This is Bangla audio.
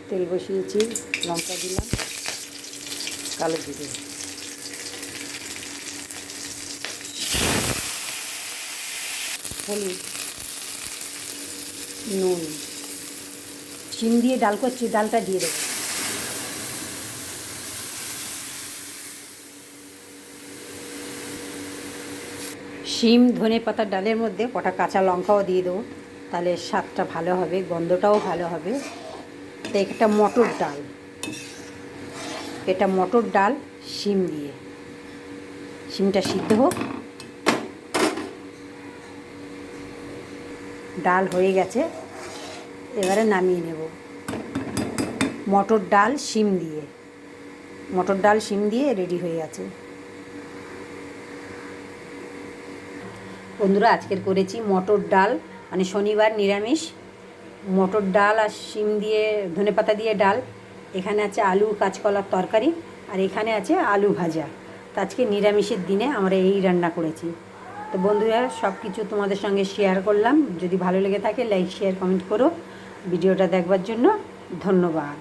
তেল বসিয়েছি, লঙ্কা দিলাম, কালো জিরে, হলুদ, নুন। শিম দিয়ে ডাল করছি, ডালটা দিয়ে দেবো। শিম ধনে পাতার ডালের মধ্যে কটা কাঁচা লঙ্কাও দিয়ে দেবো, তাহলে স্বাদটা ভালো হবে, গন্ধটাও ভালো হবে। তো একটা মটর ডাল, এটা মটর ডাল শিম দিয়ে। শিমটা সিদ্ধ হোক। ডাল হয়ে গেছে, এবারে নামিয়ে নেব। মটর ডাল শিম দিয়ে, মটর ডাল শিম দিয়ে রেডি হয়ে গেছে। বন্ধুরা, আজকের করেছি মটর ডাল, মানে শনিবার নিরামিষ। মটর ডাল আর শিম দিয়ে ধনেপাতা দিয়ে ডাল। এখানে আছে আলু কাঁচকলার তরকারি, আর এখানে আছে আলু ভাজা। তো আজকে নিরামিষের দিনে আমরা এই রান্না করেছি। তো বন্ধুরা, সব কিছু তোমাদের সঙ্গে শেয়ার করলাম। যদি ভালো লেগে থাকে লাইক শেয়ার কমেন্ট করো। ভিডিওটা দেখবার জন্য ধন্যবাদ।